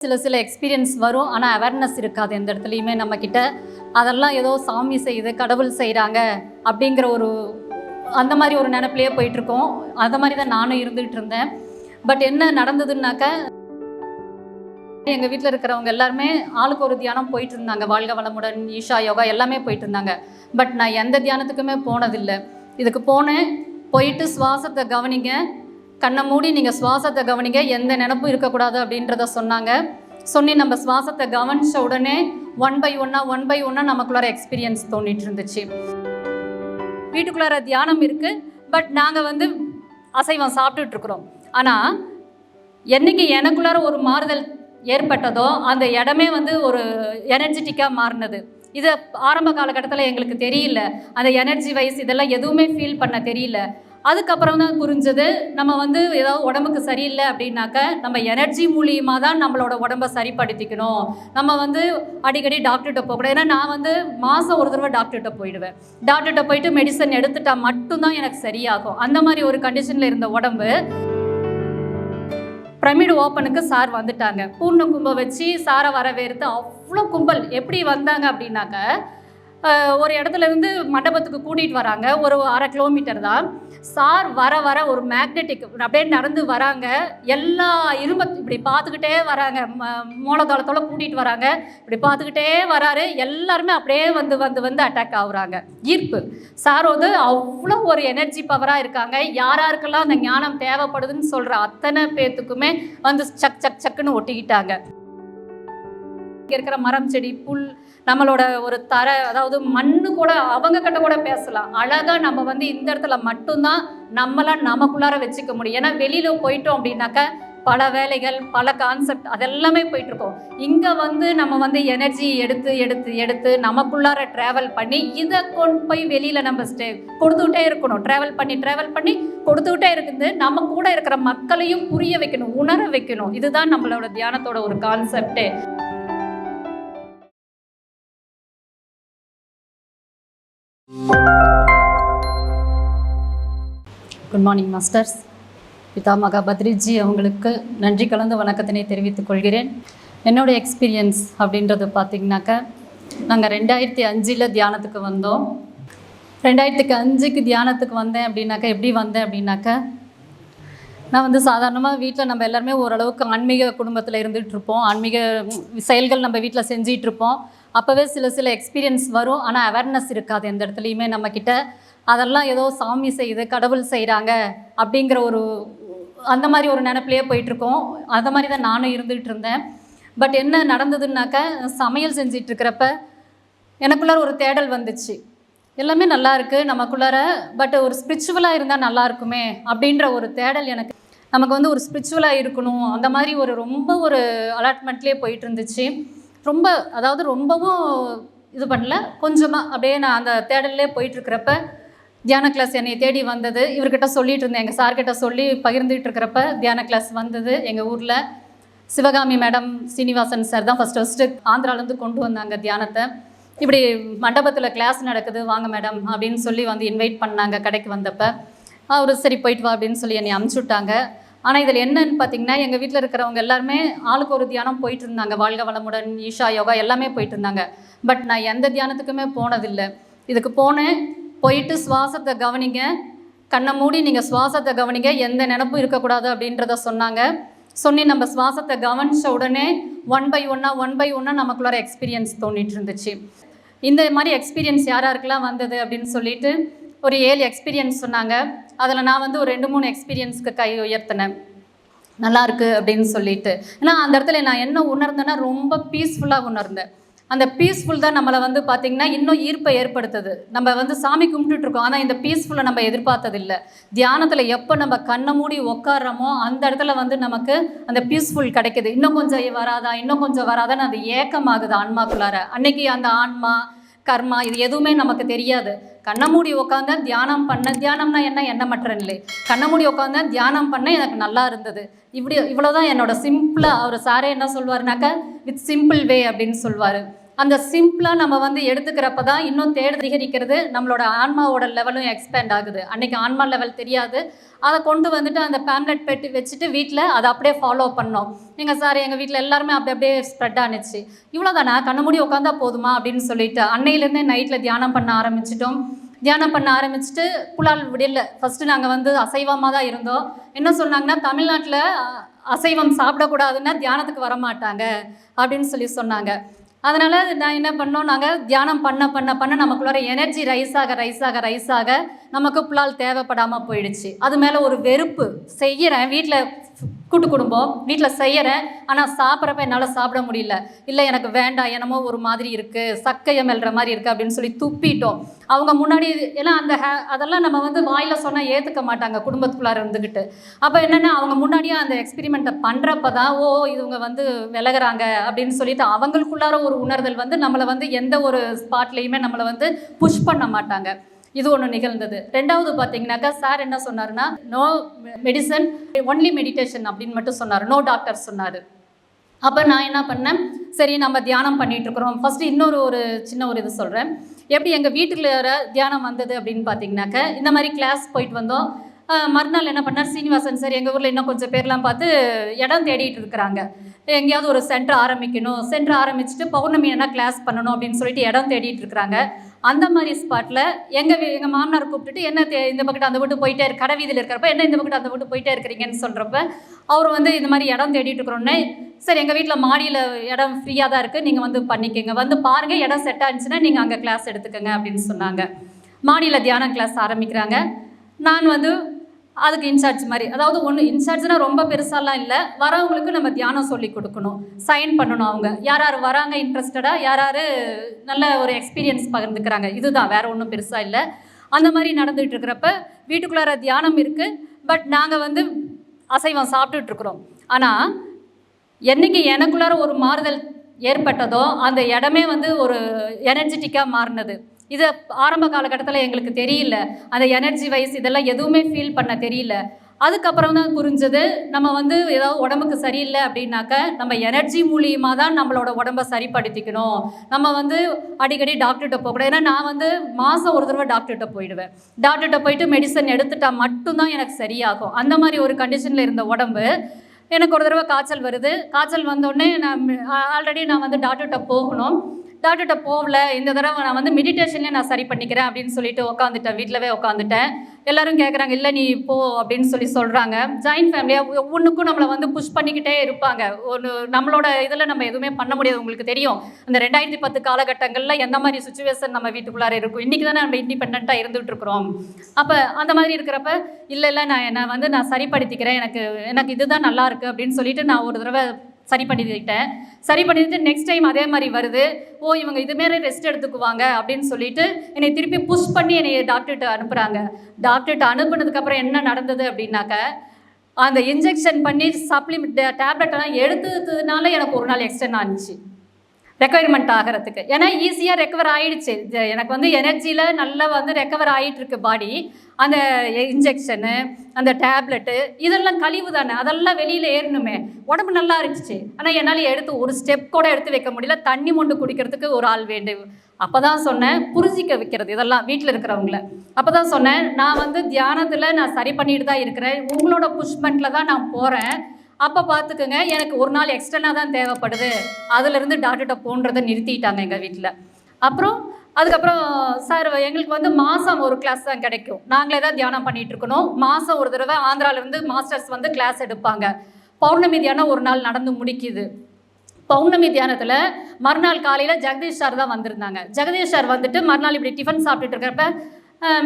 சில எக்ஸ்பீரியன்ஸ் வரும். ஆனால் அவேர்னஸ் இருக்காது எந்த இடத்துலையுமே நம்மக்கிட்ட. அதெல்லாம் ஏதோ சாமி செய்யுது, கடவுள் செய்கிறாங்க அப்படிங்கிற அந்த மாதிரி ஒரு நினைப்பிலேயே போயிட்டுருக்கோம். அந்த மாதிரி தான் நானும் இருந்துகிட்டு இருந்தேன். பட் என்ன நடந்ததுன்னாக்க, எங்கள் வீட்டில் இருக்கிறவங்க எல்லாருமே ஆளுக்கு ஒரு தியானம் போயிட்டு இருந்தாங்க. வாழ்க வளமுடன், ஈஷா யோகா எல்லாமே போயிட்டு இருந்தாங்க. பட் நான் எந்த தியானத்துக்குமே போனதில்லை. இதுக்கு போனேன், போயிட்டு சுவாசத்தை கவனிங்க, கண்ணை மூடி நீங்கள் சுவாசத்தை கவனிங்க, எந்த நினப்பும் இருக்கக்கூடாது அப்படின்றத சொன்னாங்க. சொல்லி நம்ம சுவாசத்தை கவனித்த உடனே ஒன் பை ஒன்னாக நமக்குள்ளார எக்ஸ்பீரியன்ஸ் தோண்டிட்டு இருந்துச்சு. வீட்டுக்குள்ளார தியானம் இருக்குது, பட் நாங்கள் அசைவம் சாப்பிட்டுட்ருக்குறோம். ஆனால் என்றைக்கு எனக்குள்ளார ஒரு மாறுதல் ஏற்பட்டதோ அந்த இடமே ஒரு எனர்ஜெட்டிக்காக மாறினது. இது ஆரம்ப காலகட்டத்தில் எங்களுக்கு தெரியல. அந்த எனர்ஜி வைஸ் இதெல்லாம் எதுவுமே ஃபீல் பண்ண தெரியல. அதுக்கப்புறம் தான் புரிஞ்சது, நம்ம ஏதாவது உடம்புக்கு சரியில்லை அப்படின்னாக்க நம்ம எனர்ஜி மூலியமாக தான் நம்மளோட உடம்பை சரிப்படுத்திக்கணும். நம்ம அடிக்கடி டாக்டர்கிட்ட போகக்கூடாது. ஏன்னா நான் மாதம் ஒரு தடவை டாக்டர்கிட்ட போயிடுவேன். டாக்டர்கிட்ட போயிட்டு மெடிசன் எடுத்துட்டா மட்டும்தான் எனக்கு சரியாகும். அந்த மாதிரி ஒரு கண்டிஷனில் இருந்த உடம்பு, பிரமிடு ஓப்பனுக்கு சார் வந்துட்டாங்க. பூர்ண கும்பம் வச்சு சாரை வரவேற்று அவ்வளோ கும்பல். எப்படி வந்தாங்க அப்படின்னாக்க, ஒரு இடத்துலேருந்து மண்டபத்துக்கு கூட்டிகிட்டு வராங்க. ஒரு 1/2 கிலோமீட்டர் தான். சார் வர ஒரு மேக்னெட்டிக் அப்படியே நடந்து வராங்க. எல்லா இப்படி பார்த்துக்கிட்டே வராங்க. மூலதளத்தோடு கூட்டிகிட்டு வராங்க. இப்படி பார்த்துக்கிட்டே வராரு. எல்லாருமே அப்படியே வந்து அட்டாக் ஆகுறாங்க. ஈர்ப்பு. சார் அவ்வளோ ஒரு எனர்ஜி பவராக இருக்காங்க. யாராருக்கெல்லாம் அந்த ஞானம் தேவைப்படுதுன்னு சொல்கிற அத்தனை பேர்த்துக்குமே சக்குன்னு ஒட்டிக்கிட்டாங்க. இங்கே இருக்கிற மரம், செடி, புல், நம்மளோட ஒரு தரை, அதாவது மண்ணு கூட அவங்க கிட்ட கூட பேசலாம். அழகாக நம்ம இந்த இடத்துல மட்டும்தான் நம்மளாம் நமக்குள்ளார வச்சுக்க முடியும். ஏன்னா வெளியில் போயிட்டோம் அப்படின்னாக்க பல வேலைகள், பல கான்செப்ட் அதெல்லாமே போயிட்டுருக்கோம். இங்கே நம்ம எனர்ஜி எடுத்து நமக்குள்ளார ட்ராவல் பண்ணி இதை கொண்டு போய் வெளியில் நம்ம கொடுத்துக்கிட்டே இருக்கணும். ட்ராவல் பண்ணி கொடுத்துக்கிட்டே இருக்குது. நம்ம கூட இருக்கிற மக்களையும் புரிய வைக்கணும், உணர வைக்கணும். இதுதான் நம்மளோட தியானத்தோட ஒரு கான்செப்டே. Good morning masters. பிதாமகா பத்ரிஜி அவங்களுக்கு நன்றி கலந்த வணக்கத்தினை தெரிவித்துக் கொள்கிறேன். என்னோடய எக்ஸ்பீரியன்ஸ் அப்படின்றது பார்த்திங்கனாக்கா, நாங்கள் 2005 தியானத்துக்கு வந்தோம். 2005 தியானத்துக்கு வந்தேன் அப்படின்னாக்கா, எப்படி வந்தேன் அப்படின்னாக்கா, நான் சாதாரணமாக வீட்டில் நம்ம எல்லாருமே ஓரளவுக்கு ஆன்மீக குடும்பத்தில் இருந்துகிட்ருப்போம். ஆன்மீக செயல்கள் நம்ம வீட்டில் செஞ்சிகிட்ருப்போம். அப்போவே சில எக்ஸ்பீரியன்ஸ் வரும். ஆனால் அவேர்னஸ் இருக்காது எந்த இடத்துலையுமே நம்மக்கிட்ட. அதெல்லாம் ஏதோ சாமி செய்யுது, கடவுள் செய்கிறாங்க அப்படிங்கிற அந்த மாதிரி ஒரு நினைப்பிலேயே போயிட்டுருக்கோம். அந்த மாதிரி தான் நானும் இருந்துகிட்டு இருந்தேன். பட் என்ன நடந்ததுன்னாக்கா, சமையல் செஞ்சிட்ருக்கிறப்ப எனக்குள்ளார ஒரு தேடல் வந்துச்சு. எல்லாமே நல்லா இருக்குது நமக்குள்ளார, பட் ஒரு ஸ்பிரிச்சுவலாக இருந்தால் நல்லா இருக்குமே அப்படின்ற ஒரு தேடல் எனக்கு. நமக்கு ஒரு ஸ்பிரிச்சுவலாக இருக்கணும், அந்த மாதிரி ரொம்ப ஒரு அலாட்மெண்ட்லேயே போயிட்டு இருந்துச்சு. ரொம்பவும் இது பண்ணல, கொஞ்சமாக அப்படியே நான் அந்த தேடல்லே போயிட்டுருக்கிறப்ப தியான கிளாஸ் என்னை தேடி வந்தது. இவர்கிட்ட சொல்லிகிட்டு இருந்தேன், எங்கள் சார்கிட்ட சொல்லி பகிர்ந்துகிட்டு இருக்கிறப்ப தியான கிளாஸ் வந்தது. எங்கள் ஊரில் சிவகாமி மேடம், சீனிவாசன் சார் தான் ஃபஸ்ட்டு ஆந்திராவிலேருந்து கொண்டு வந்தாங்க தியானத்தை. இப்படி மண்டபத்தில் கிளாஸ் நடக்குது, வாங்க மேடம் அப்படின்னு சொல்லி இன்வைட் பண்ணாங்க. கடைக்கு வந்தப்போ அவர் சரி போயிட்டு வா அப்படின்னு சொல்லி என்னை அனுப்பிச்சி விட்டாங்க. ஆனால் இதில் என்னன்னு பார்த்தீங்கன்னா, எங்கள் வீட்டில் இருக்கிறவங்க எல்லாருமே ஆளுக்கு ஒரு தியானம் போயிட்டு இருந்தாங்க. வாழ்க வளமுடன், ஈஷா யோகா எல்லாமே போயிட்டு இருந்தாங்க. பட் நான் எந்த தியானத்துக்குமே போனதில்லை. இதுக்கு போனேன், போயிட்டு சுவாசத்தை கவனிங்க, கண்ணை மூடி நீங்கள் சுவாசத்தை கவனிங்க, எந்த நினப்பும் இருக்கக்கூடாது அப்படின்றத சொன்னாங்க. சொல்லி நம்ம சுவாசத்தை கவனித்த உடனே ஒன் பை ஒன்னாக நமக்குள்ளார எக்ஸ்பீரியன்ஸ் தோண்டிட்டு இருந்துச்சு. இந்த மாதிரி எக்ஸ்பீரியன்ஸ் யாராருக்கெல்லாம் வந்தது அப்படின்னு சொல்லிட்டு ஒரு 7 எக்ஸ்பீரியன்ஸ் சொன்னாங்க. அதில் நான் ஒரு 2-3 எக்ஸ்பீரியன்ஸ்க்கு கை உயர்த்தினேன், நல்லாயிருக்கு அப்படின்னு சொல்லிட்டு. ஏன்னா அந்த இடத்துல நான் என்ன உணர்ந்தேன்னா, ரொம்ப பீஸ்ஃபுல்லாக உணர்ந்தேன். அந்த பீஸ்ஃபுல் தான் நம்மளை பார்த்திங்கன்னா இன்னும் ஈர்ப்பை ஏற்படுத்துது. நம்ம சாமி கும்பிட்டுட்ருக்கோம், ஆனால் இந்த பீஸ்ஃபுல்லை நம்ம எதிர்பார்த்ததில்லை. தியானத்தில் எப்போ நம்ம கண்ணை மூடி உட்காடுறோமோ அந்த இடத்துல நமக்கு அந்த பீஸ்ஃபுல் கிடைக்கிது. இன்னும் கொஞ்சம் வராதான்னு அது ஏக்கமாகுது ஆன்மாக்குள்ளார. அன்னைக்கு அந்த ஆன்மா, கர்மா இது எதுவுமே நமக்கு தெரியாது. கண்ணை மூடி உட்காந்து தியானம்னா என்ன, எண்ணமற்ற நிலை. கண்ணை மூடி உட்காந்து தியானம் பண்ண எனக்கு நல்லா இருந்தது. இவ்வளோதான் என்னோட சிம்பிளாக. அவர் சாரே என்ன சொல்வார்னாக்கா, வித் சிம்பிள் வே அப்படின்னு சொல்வார். அந்த சிம்பிளாக நம்ம வந்து எடுத்துக்கிறப்ப தான் இன்னும் அதிகரிக்கிறது, நம்மளோட ஆன்மாவோட லெவலும் எக்ஸ்பேண்ட் ஆகுது. அன்றைக்கி ஆன்மா லெவல் தெரியாது, அதை கொண்டு வந்துட்டு அந்த பேம்லெட் பெட்டி வச்சுட்டு வீட்டில் அதை அப்படியே ஃபாலோ பண்ணோம். நீங்கள் சார் எங்கள் வீட்டில் எல்லாருமே அப்படியே ஸ்ப்ரெட் ஆனிச்சு. இவ்வளோதானா, கண்ணு மூடி உட்காந்தா போதுமா அப்படின்னு சொல்லிட்டு அன்னையிலேருந்தே நைட்டில் தியானம் பண்ண ஆரம்பிச்சிட்டோம். தியானம் பண்ண ஆரம்பிச்சுட்டு புலால் விடல. ஃபஸ்ட்டு நாங்கள் வந்து அசைவமாக தான் இருந்தோம். என்ன சொன்னாங்கன்னா, தமிழ்நாட்டில் அசைவம் சாப்பிடக்கூடாதுன்னா தியானத்துக்கு வரமாட்டாங்க அப்படின்னு சொன்னாங்க. அதனால் நான் என்ன பண்ணோம், நாங்கள் தியானம் பண்ண நமக்குள்ளார எனர்ஜி ரைஸ் ஆக நமக்கு புலால் தேவைப்படாமல் போயிடுச்சு. அது மேலே ஒரு வெறுப்பு. செய்கிறேன், வீட்டில் கூட்டு குடும்பம், வீட்டில் செய்கிறேன், ஆனால் சாப்பிட்றப்ப என்னால் சாப்பிட முடியல. இல்லை எனக்கு வேண்டாம், என்னமோ ஒரு மாதிரி இருக்குது, சக்கையை மெல்ற மாதிரி இருக்குது அப்படின்னு சொல்லி துப்பிட்டோம். அவங்க முன்னாடி ஏன்னா அதெல்லாம் நம்ம வந்து வாயில் சொன்னால் ஏற்றுக்க மாட்டாங்க குடும்பத்துக்குள்ளார இருந்துக்கிட்டு. அப்போ என்னென்னா அவங்க முன்னாடியே அந்த எக்ஸ்பெரிமெண்ட்டை பண்ணுறப்ப தான் இவங்க வந்து விலகிறாங்க அப்படின்னு சொல்லிட்டு அவங்களுக்குள்ளார ஒரு உணர்தல் வந்து நம்மளை வந்து எந்த ஒரு ஸ்பாட்லேயுமே நம்மளை வந்து புஷ் பண்ண மாட்டாங்க. இது ஒன்று நிகழ்ந்தது. ரெண்டாவது பார்த்தீங்கன்னாக்கா, சார் என்ன சொன்னார்னா, நோ மெடிசன் ஒன்லி மெடிடேஷன் அப்படின்னு மட்டும் சொன்னார். நோ டாக்டர் சொன்னார். அப்போ நான் என்ன பண்ணேன், சரி நம்ம தியானம் பண்ணிகிட்ருக்குறோம். ஃபஸ்ட்டு இன்னொரு சின்ன ஒரு இது சொல்கிறேன். எப்படி எங்கள் வீட்டில் தியானம் வந்தது அப்படின்னு பார்த்தீங்கன்னாக்கா, இந்த மாதிரி கிளாஸ் போயிட்டு வந்தோம். மறுநாள் என்ன பண்ணார் சீனிவாசன் சார், எங்கள் ஊரில் இன்னும் கொஞ்சம் பேர்லாம் பார்த்து இடம் தேடிட்டு இருக்கிறாங்க. எங்கேயாவது ஒரு சென்டர் ஆரம்பிச்சுட்டு பௌர்ணமி என்ன கிளாஸ் பண்ணணும் அப்படின்னு சொல்லிட்டு இடம் தேடிட்டு இருக்கிறாங்க. அந்த மாதிரி ஸ்பாட்டில் எங்கள் மாமனார் கூப்பிட்டுட்டு என்ன இந்த பக்கத்து அந்த வீட்டு போயிட்டே கடை வீதியில் இருக்கிறப்ப என்ன இந்த பக்கத்து அந்த வீட்டு போயிட்டே இருக்கிறீங்கன்னு சொல்கிறப்ப அவர் வந்து இந்த மாதிரி இடம் தேடிட்டு இருக்கிறோன்னே, சரி எங்கள் வீட்டில் மாடியில் இடம் ஃப்ரீயாக தான் இருக்குது, நீங்கள் வந்து பண்ணிக்கோங்க, வந்து பாருங்கள், இடம் செட் ஆச்சுன்னா நீங்கள் அங்கே கிளாஸ் எடுத்துக்கோங்க அப்படின்னு சொன்னாங்க. மாடியில் தியானம் கிளாஸ் ஆரம்பிக்கிறாங்க. நான் வந்து அதுக்கு இன்சார்ஜ் மாதிரி, அதாவது ஒன்று இன்சார்ஜ்னால் ரொம்ப பெருசாலாம் இல்லை, வரவங்களுக்கு நம்ம தியானம் சொல்லி கொடுக்கணும், சைன் பண்ணணும். அவங்க யார் வராங்க இன்ட்ரெஸ்டடாக, யார் நல்ல ஒரு எக்ஸ்பீரியன்ஸ் பகிர்ந்துக்கிறாங்க, இதுதான், வேறு ஒன்றும் பெருசாக இல்லை. அந்த மாதிரி நடந்துகிட்டு இருக்கிறப்ப வீட்டுக்குள்ளார தியானம் இருக்குது, பட் நாங்கள் வந்து அசைவம் சாப்பிட்டுட்ருக்குறோம். ஆனால் என்றைக்கு எனக்குள்ளார ஒரு மாறுதல் ஏற்பட்டதோ அந்த இடமே வந்து ஒரு எனர்ஜெட்டிக்காக மாறினது. இது ஆரம்ப காலகட்டத்தில் எங்களுக்கு தெரியல, அந்த எனர்ஜி வைஸ் இதெல்லாம் எதுவுமே ஃபீல் பண்ண தெரியல. அதுக்கப்புறம் தான் புரிஞ்சது, நம்ம வந்து ஏதாவது உடம்புக்கு சரியில்லை அப்படின்னாக்க நம்ம எனர்ஜி மூலியமாக தான் நம்மளோட உடம்பை சரிப்படுத்திக்கணும். நம்ம வந்து அடிக்கடி டாக்டர்கிட்ட போகக்கூடாது. ஏன்னா நான் வந்து மாதம் ஒரு தடவை டாக்டர்கிட்ட போயிடுவேன். டாக்டர்கிட்ட போயிட்டு மெடிசன் எடுத்துட்டால் மட்டும்தான் எனக்கு சரியாகும். அந்த மாதிரி ஒரு கண்டிஷனில் இருந்த உடம்பு எனக்கு ஒரு தடவை காய்ச்சல் வருது. காய்ச்சல் வந்தோடனே ஆல்ரெடி நான் வந்து டாக்டர்கிட்ட போகணும். டாக்டர்கிட்ட போகல, இந்த தடவை நான் வந்து மெடிடேஷன்லேயே நான் சரி பண்ணிக்கிறேன் அப்படின்னு சொல்லிட்டு உட்காந்துட்டேன், வீட்டிலவே உட்காந்துட்டேன். எல்லோரும் கேட்குறாங்க, இல்லை நீ போ அப்படின்னு சொல்கிறாங்க. ஜாயின்ட் ஃபேமிலியாக ஒவ்வொன்றுக்கும் நம்மளை வந்து புஷ் பண்ணிக்கிட்டே இருப்பாங்க. நம்மளோட இதில் நம்ம எதுவுமே பண்ண முடியாது. உங்களுக்கு தெரியும், அந்த 2010 காலகட்டங்களில் எந்த மாதிரி சுச்சுவேஷன் நம்ம வீட்டுக்குள்ளார இருக்கும். இன்றைக்கி தானே நம்ம இண்டிபெண்ட்டாக இருந்துகிட்டு இருக்கிறோம். அப்போ அந்த மாதிரி இருக்கிறப்ப இல்லை நான் சரிப்படுத்திக்கிறேன், எனக்கு இதுதான் நல்லா இருக்குது அப்படின்னு சொல்லிட்டு நான் ஒரு தடவை சரி பண்ணிட்டு நெக்ஸ்ட் டைம் அதே மாதிரி வருது. இவங்க இதுமாரி ரெஸ்ட் எடுத்துக்குவாங்க அப்படின்னு சொல்லிட்டு என்னை திருப்பி புஷ் பண்ணி என்னை டாக்டர்கிட்ட அனுப்புகிறாங்க. டாக்டர்கிட்ட அனுப்புனதுக்கப்புறம் என்ன நடந்தது அப்படின்னாக்க, அந்த இன்ஜெக்ஷன் பண்ணி சப்ளிமெண்ட் டேப்லெட்டெல்லாம் எடுத்ததுனால எனக்கு ஒரு நாள் எக்ஸ்டெண்ட் ஆனிச்சு ரெக்கவர்மெண்ட் ஆகிறதுக்கு. ஏன்னா ஈஸியாக ரெக்கவர் ஆகிடுச்சு. எனக்கு வந்து எனர்ஜியில் நல்லா வந்து ரெக்கவர் ஆகிட்டுருக்கு பாடி. அந்த இன்ஜெக்ஷனு, அந்த டேப்லெட்டு இதெல்லாம் கழிவு தானே, அதெல்லாம் வெளியில் ஏறணுமே. உடம்பு நல்லா இருந்துச்சு, ஆனால் என்னால் ஒரு ஸ்டெப் கூட எடுத்து வைக்க முடியல. தண்ணி மொண்டு குடிக்கிறதுக்கு ஒரு ஆள் வேண்டும். அப்போ தான் சொன்னேன், புரிஞ்சிக்க வைக்கிறது இதெல்லாம் வீட்டில் இருக்கிறவங்கள. அப்போ தான் சொன்னேன், நான் வந்து தியானத்தில் நான் சரி பண்ணிட்டு தான் இருக்கிறேன், உங்களோட புஷ்மெண்ட்டில் தான் நான் போகிறேன். அப்போ பார்த்துக்குங்க, எனக்கு ஒரு நாள் எக்ஸ்டர்னாக தான் தேவைப்படுது. அதிலிருந்து டாக்டர்கிட்ட போன்றதை நிறுத்திட்டாங்க எங்கள் வீட்டில். அதுக்கப்புறம் சார் எங்களுக்கு வந்து மாதம் ஒரு கிளாஸ் தான் கிடைக்கும். நாங்களே தான் தியானம் பண்ணிகிட்டு இருக்கணும். மாதம் ஒரு தடவை ஆந்திராவிலேருந்து மாஸ்டர்ஸ் வந்து கிளாஸ் எடுப்பாங்க. பௌர்ணமி தியானம் ஒரு நாள் நடந்து முடிக்குது. பௌர்ணமி தியானத்தில் மறுநாள் காலையில் ஜெகதீஷ் சார் தான் வந்திருந்தாங்க. ஜெகதீஷ் சார் வந்துட்டு மறுநாள் இப்படி டிஃபன் சாப்பிட்டுட்டு இருக்கிறப்ப,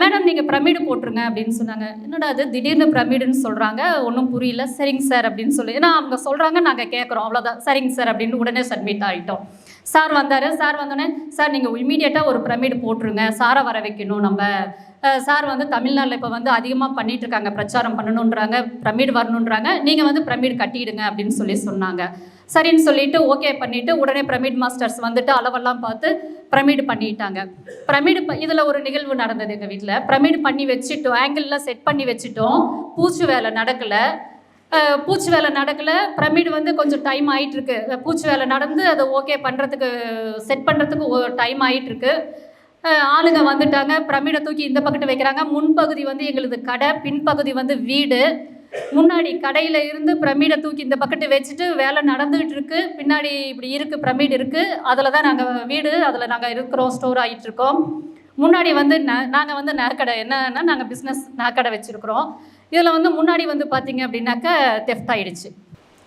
மேடம் நீங்கள் பிரமிடு போட்டுருங்க அப்படின்னு சொன்னாங்க. என்னடா அது திடீர்னு பிரமிடுன்னு சொல்கிறாங்க, ஒன்றும் புரியல. சரிங்க சார் அப்படின்னு சொல்லி, ஏன்னா அவங்க சொல்கிறாங்க, நாங்கள் கேட்குறோம், அவ்வளோதான். சரிங்க சார் அப்படின்னு உடனே சப்மிட் ஆகிட்டோம். சார் வந்தார். சார் வந்தோடனே, சார் நீங்கள் இமீடியட்டாக ஒரு பிரமிடு போட்டுருங்க, சாரை வர வைக்கணும் நம்ம. சார் வந்து தமிழ்நாட்டில் இப்போ வந்து அதிகமாக பண்ணிகிட்ருக்காங்க, பிரச்சாரம் பண்ணணுன்றாங்க, பிரமிடு வரணுன்றாங்க, நீங்கள் வந்து பிரமிடு கட்டிடுங்க அப்படின்னு சொன்னாங்க. சரின்னு சொல்லிவிட்டு ஓகே பண்ணிவிட்டு உடனே பிரமிட் மாஸ்டர்ஸ் வந்துட்டு அளவெல்லாம் பார்த்து பிரமிடு பண்ணிட்டாங்க. இதில் ஒரு நிகழ்வு நடந்தது எங்கள் வீட்டில். பிரமிடு பண்ணி வச்சுட்டோம், ஆங்கிள்லாம் செட் பண்ணி வச்சுட்டோம், பூச்சி வேலை நடக்கலை. பூச்சி வேலை நடக்கலை. பிரமிடு வந்து கொஞ்சம் டைம் ஆகிட்டுருக்கு. பூச்சி வேலை நடந்து அதை ஓகே பண்ணுறதுக்கு செட் பண்ணுறதுக்கு டைம் ஆகிட்டுருக்கு. ஆளுங்க வந்துட்டாங்க. பிரமிடை தூக்கி இந்த பக்கத்து வைக்கிறாங்க. முன்பகுதி வந்து எங்களது கடை, பின்பகுதி வந்து வீடு. முன்னாடி கடையில் இருந்து பிரமிடை தூக்கி இந்த பக்கத்து வச்சுட்டு வேலை நடந்துகிட்டு இருக்கு. பின்னாடி இப்படி இருக்குது, பிரமிடு இருக்குது. அதில் தான் நாங்கள் வீடு, அதில் நாங்கள் இருக்கிறோம், ஸ்டோர் ஆகிட்டுருக்கோம். முன்னாடி வந்து நாங்கள் வந்து நகைக்கடை, என்னன்னா நாங்கள் பிஸ்னஸ் நகைக்கடை வச்சுருக்குறோம். இதில் வந்து முன்னாடி வந்து பார்த்திங்க அப்படின்னாக்கா தெஃப்ட் ஆகிடுச்சு.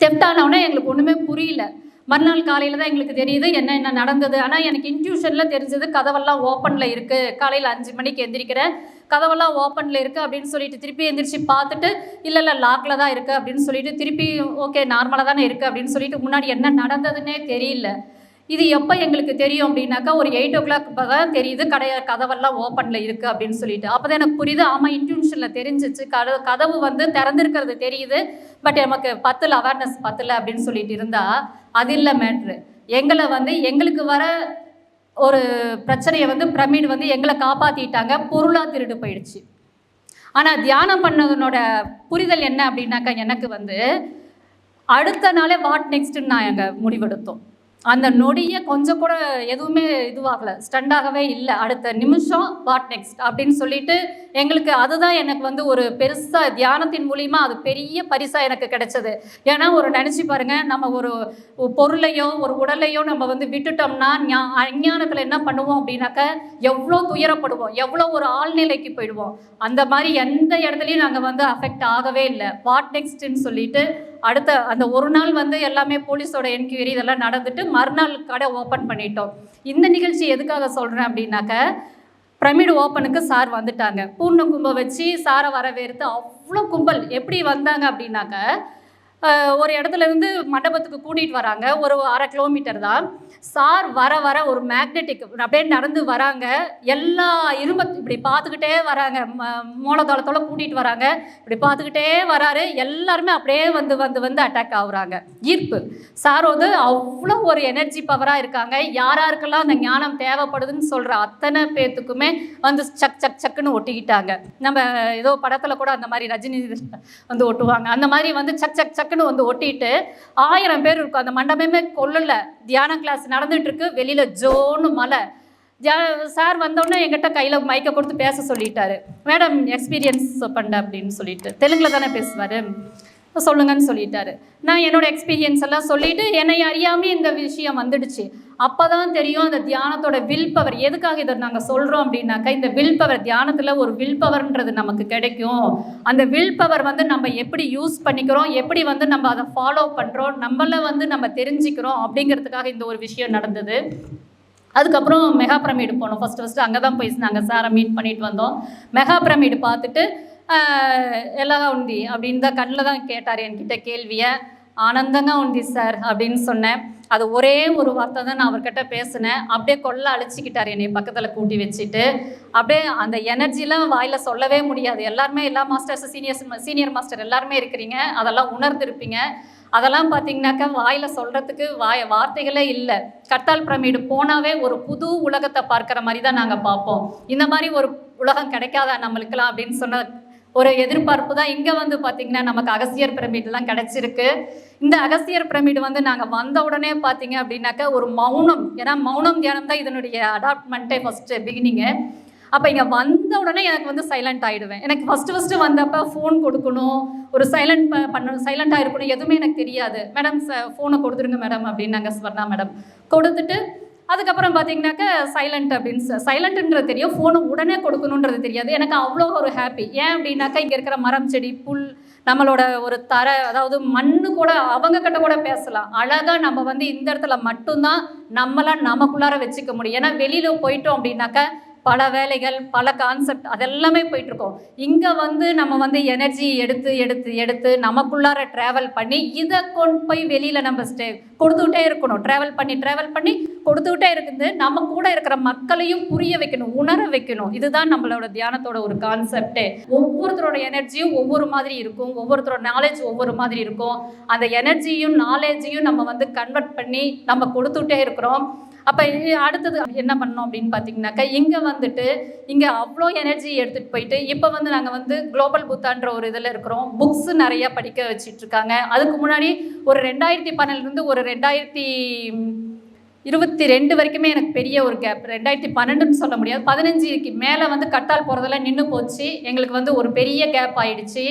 தெஃப்ட் ஆனவுடனே எங்களுக்கு ஒன்றுமே புரியல. மறுநாள் காலையில் தான் எங்களுக்கு தெரியுது என்ன நடந்தது. ஆனால் எனக்கு இன்ட்யூஷனில் தெரிஞ்சது கதவெல்லாம் ஓப்பனில் இருக்குது. காலையில் 5 மணிக்கு எந்திரிக்கிறேன், கதவெல்லாம் ஓப்பனில் இருக்குது அப்படின்னு சொல்லிட்டு திருப்பி எந்திரிச்சு பார்த்துட்டு இல்லை லாக்கில் தான் இருக்குது அப்படின்னு சொல்லிட்டு திருப்பி ஓகே நார்மலாக தானே இருக்குது அப்படின்னு சொல்லிட்டு முன்னாடி என்ன நடந்ததுன்னே தெரியல. இது எப்போ எங்களுக்கு தெரியும் அப்படின்னாக்கா ஒரு 8 o'clock தான் தெரியுது கதவெல்லாம் ஓப்பனில் இருக்குது அப்படின்னு சொல்லிட்டு. அப்போ தான் எனக்கு புரியுது, ஆமாம் இன்ட்யூஷனில் தெரிஞ்சிச்சு, கதவு வந்து திறந்துருக்கிறது தெரியுது, பட் நமக்கு அவேர்னஸ் பத்தலை அப்படின்னு சொல்லிட்டு இருந்தால் அது இல்லை மேட்ரு. எங்களுக்கு வர ஒரு பிரச்சனையை வந்து பிரமிடு வந்து எங்களை காப்பாற்றிட்டாங்க, பொருளாக திருடு போயிடுச்சு. ஆனால் தியானம் பண்ணதனோட புரிதல் என்ன அப்படின்னாக்கா எனக்கு வந்து அடுத்த நாளே வாட் நெக்ஸ்ட்டுன்னு நான் எங்கள் முடிவெடுத்தோம். அந்த நொடியை கொஞ்சம் கூட எதுவுமே இதுவாகலை, ஸ்டண்டாகவே இல்லை. அடுத்த நிமிஷம் வாட் நெக்ஸ்ட் அப்படின்னு சொல்லிட்டு எங்களுக்கு அதுதான் எனக்கு வந்து ஒரு பெருசாக தியானத்தின் மூலிமா அது பெரிய பரிசாக எனக்கு கிடைச்சது. ஏன்னா ஒரு நினச்சி பாருங்கள், நம்ம ஒரு பொருளையோ ஒரு உடலையோ நம்ம வந்து விட்டுட்டோம்னா அஞ்ஞானத்தில் என்ன பண்ணுவோம் அப்படின்னாக்க எவ்வளோ துயரப்படுவோம், எவ்வளோ ஒரு ஆழ்நிலைக்கு போயிடுவோம். அந்த மாதிரி எந்த இடத்துலையும் நாங்கள் வந்து அஃபெக்ட் ஆகவே இல்லை. வாட் நெக்ஸ்ட்ன்னு சொல்லிட்டு அடுத்த அந்த ஒரு நாள் வந்து எல்லாமே போலீஸோட என்கொயரி இதெல்லாம் நடந்துட்டு மறுநாள் கடை ஓப்பன் பண்ணிட்டோம். இந்த நிகழ்ச்சி எதுக்காக சொல்கிறேன் அப்படின்னாக்க பிரமிடு ஓப்பனுக்கு சார் வந்துட்டாங்க. பூர்ண கும்பம் வச்சு சாரை வரவேற்று அவ்வளோ கும்பல். எப்படி வந்தாங்க அப்படின்னாக்க ஒரு இடத்துல இருந்து மண்டபத்துக்கு கூட்டிகிட்டு வராங்க, ஒரு 1/2 கிலோமீட்டர் தான். சார் வர ஒரு மேக்னெட்டிக் அப்படியே நடந்து வராங்க. எல்லா இப்படி பார்த்துக்கிட்டே வராங்க, மூலதளத்தோட கூட்டிகிட்டு வராங்க. இப்படி பார்த்துக்கிட்டே வராரு. எல்லாருமே அப்படியே வந்து அட்டாக் ஆகுறாங்க. ஈர்ப்பு. சார் வந்து அவ்வளோ ஒரு எனர்ஜி பவராக இருக்காங்க. யாராருக்கெல்லாம் அந்த ஞானம் தேவைப்படுதுன்னு சொல்கிற அத்தனை பேர்த்துக்குமே வந்து சக்குன்னு ஒட்டிக்கிட்டாங்க. நம்ம ஏதோ படத்தில் கூட அந்த மாதிரி ரஜினி வந்து ஒட்டுவாங்க, அந்த மாதிரி வந்து சக்குன்னு வந்து ஒட்டிட்டு 1000 பேர் இருக்கும். அந்த மண்டபமே கொள்ளலை. தியான கிளாஸ் நடந்துட்டு இருக்கு. வெளியில ஜோன்னு மழை. சார் வந்தோடனே என்கிட்ட கையில் மைக்கை கொடுத்து பேச சொல்லிட்டாரு. மேடம் எக்ஸ்பீரியன்ஸ் பண்ண அப்படின்னு சொல்லிட்டு தெலுங்குல தானே பேசுவார், சொல்லுங்கன்னு சொல்லிட்டாரு. நான் என்னோட எக்ஸ்பீரியன்ஸ் எல்லாம் சொல்லிட்டு என்னை அறியாமல் இந்த விஷயம் வந்துடுச்சு. அப்போ தான் தெரியும் அந்த தியானத்தோட வில் பவர். எதுக்காக இதை நாங்கள் சொல்கிறோம் அப்படின்னாக்கா இந்த வில் பவர், தியானத்தில் ஒரு வில் பவர்ன்றது நமக்கு கிடைக்கும். அந்த வில் பவர் வந்து நம்ம எப்படி யூஸ் பண்ணிக்கிறோம், எப்படி வந்து நம்ம அதை ஃபாலோ பண்ணுறோம், நம்மளை வந்து நம்ம தெரிஞ்சுக்கிறோம் அப்படிங்கிறதுக்காக இந்த ஒரு விஷயம் நடந்தது. அதுக்கப்புறம் மெகா பிரமிடு போனோம். ஃபஸ்ட்டு அங்கே தான் போய் நாங்கள் சாரை மீட் பண்ணிட்டு வந்தோம். மெகா பிரமிடு பார்த்துட்டு எல்லாம் உண்டி அப்படின்னு தான் கண்ணில் தான் கேட்டார் என்கிட்ட கேள்வியை. ஆனந்தங்க உண்டி சார் அப்படின்னு சொன்னேன். அது ஒரே ஒரு வார்த்தை தான் நான் அவர்கிட்ட பேசினேன். அப்படியே கொள்ள அழிச்சிக்கிட்டார் என்னை பக்கத்தில் கூட்டி வச்சுட்டு. அப்படியே அந்த எனர்ஜிலாம் வாயில் சொல்லவே முடியாது. எல்லாருமே எல்லா மாஸ்டர்ஸ் சீனியர் மாஸ்டர் எல்லாருமே இருக்கிறீங்க, அதெல்லாம் உணர்ந்துருப்பீங்க. அதெல்லாம் பார்த்தீங்கன்னாக்கா வாயில் சொல்கிறதுக்கு வார்த்தைகளே இல்லை. கட்டால் பிரமிடு போனாவே ஒரு புது உலகத்தை பார்க்குற மாதிரி தான் நாங்கள் பார்ப்போம். இந்த மாதிரி ஒரு உலகம் கிடைக்காதா நம்மளுக்கெல்லாம் அப்படின்னு சொன்ன ஒரு எதிர்பார்ப்பு தான் இங்கே வந்து பார்த்திங்கன்னா நமக்கு அகஸ்தியர் பிரமிடெலாம் கிடச்சிருக்கு. இந்த அகஸ்தியர் பிரமிடு வந்து நாங்கள் வந்த உடனே பார்த்தீங்க அப்படின்னாக்கா ஒரு மௌனம், ஏன்னா மௌனம் தியானம் தான் இதனுடைய அடாப்ட்மெண்ட்டே ஃபஸ்ட்டு பிகினிங்கு. அப்போ இங்கே வந்த உடனே எனக்கு வந்து சைலண்ட் ஆகிடுவேன். எனக்கு ஃபஸ்ட்டு வந்தப்போ ஃபோன் கொடுக்கணும், ஒரு சைலண்ட்டாக இருக்கணும், எதுவுமே எனக்கு தெரியாது. மேடம் ஃபோனை கொடுத்துருங்க மேடம் அப்படின்னு நாங்கள் ஸ்வர்ணா மேடம் கொடுத்துட்டு அதுக்கப்புறம் பார்த்தீங்கன்னாக்கா சைலண்ட்டுன்றது தெரியும், ஃபோனு உடனே கொடுக்கணுன்றது தெரியாது. எனக்கு அவ்வளோ ஒரு ஹாப்பி. ஏன் அப்படின்னாக்கா இங்கே இருக்கிற மரம் செடி புல் நம்மளோட ஒரு அதாவது மண்ணு கூட அவங்க கிட்ட கூட பேசலாம். அழகாக நம்ம வந்து இந்த இடத்துல மட்டும்தான் நம்மளாம் நமக்குள்ளார வச்சுக்க முடியும். ஏன்னா வெளியில் போயிட்டோம் அப்படின்னாக்கா பல வேலைகள் பல கான்செப்ட் அதெல்லாமே போயிட்டுருக்கோம். இங்கே வந்து நம்ம வந்து எனர்ஜி எடுத்து நமக்குள்ளார ட்ராவல் பண்ணி இதை கொண்டு போய் வெளியில் நம்ம கொடுத்துக்கிட்டே இருக்கணும். ட்ராவல் பண்ணி கொடுத்துக்கிட்டே இருக்குது. நம்ம கூட இருக்கிற மக்களையும் புரிய வைக்கணும், உணர வைக்கணும். இதுதான் நம்மளோட தியானத்தோட ஒரு கான்செப்டே. ஒவ்வொருத்தரோட எனர்ஜியும் ஒவ்வொரு மாதிரி இருக்கும், ஒவ்வொருத்தரோட நாலேஜ் ஒவ்வொரு மாதிரி இருக்கும். அந்த எனர்ஜியும் நாலேஜையும் நம்ம வந்து கன்வெர்ட் பண்ணி நம்ம கொடுத்துக்கிட்டே இருக்கிறோம். அப்போ அடுத்தது என்ன பண்ணோம் அப்படின்னு பார்த்தீங்கன்னாக்கா, இங்கே அவ்வளோ எனர்ஜி எடுத்துகிட்டு போயிட்டு இப்போ வந்து நாங்கள் வந்து குளோபல் புத்தான்ற ஒரு இதில் இருக்கிறோம். புக்ஸு நிறையா படிக்க வச்சிட்ருக்காங்க. அதுக்கு முன்னாடி ஒரு 2012 ஒரு 2022 வரைக்குமே எனக்கு பெரிய ஒரு கேப். 2012ன்னு சொல்ல முடியாது, 15க்கு மேலே வந்து கட்டால் போகிறதெல்லாம் நின்று போச்சு. எங்களுக்கு வந்து ஒரு பெரிய கேப் ஆகிடுச்சு.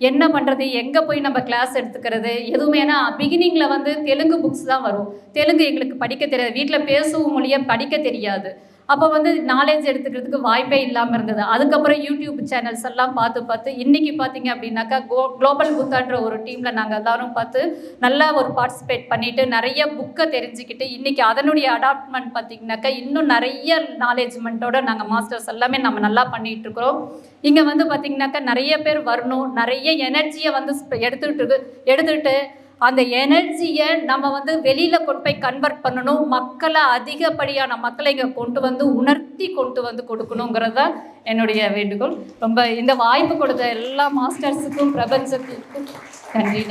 என்ன பண்ணுறது, எங்கே போய் நம்ம கிளாஸ் எடுத்துக்கிறது எதுவுமே. ஏன்னா பிகினிங்கில் வந்து தெலுங்கு புக்ஸ் தான் வரும். தெலுங்கு எங்களுக்கு படிக்க தெரியாது, வீட்டில் பேசவும் மொழியை படிக்க தெரியாது. அப்போ வந்து நாலேஜ் எடுத்துக்கிறதுக்கு வாய்ப்பே இல்லாமல் இருந்தது. அதுக்கப்புறம் யூடியூப் சேனல்ஸ் எல்லாம் பார்த்து இன்றைக்கி பார்த்தீங்க அப்படின்னாக்கா குளோபல் புத்தான்ற ஒரு டீமில் நாங்கள் எல்லாரும் பார்த்து நல்லா ஒரு பார்ட்டிசிபேட் பண்ணிவிட்டு நிறைய புக்கை தெரிஞ்சுக்கிட்டு இன்றைக்கி அதனுடைய அடாப்ட்மெண்ட் பார்த்திங்கனாக்கா இன்னும் நிறைய நாலேஜ்மெண்ட்டோட நாங்கள் மாஸ்டர்ஸ் எல்லாமே நம்ம நல்லா பண்ணிகிட்ருக்குறோம். இங்கே வந்து பார்த்திங்கனாக்கா நிறைய பேர் வரணும், நிறைய எனர்ஜியை வந்து எடுத்துகிட்டு அந்த எனர்ஜியை நம்ம வந்து வெளியில் கொண்டு போய் கன்வெர்ட் பண்ணணும். அதிகப்படியான மக்களை இங்கே உணர்த்தி கொண்டு வந்து கொடுக்கணுங்கிறது தான் என்னுடைய வேண்டுகோள். ரொம்ப இந்த வாய்ப்பு கொடுத்த எல்லா மாஸ்டர்ஸுக்கும் பிரபஞ்சத்துக்கும் நன்றி.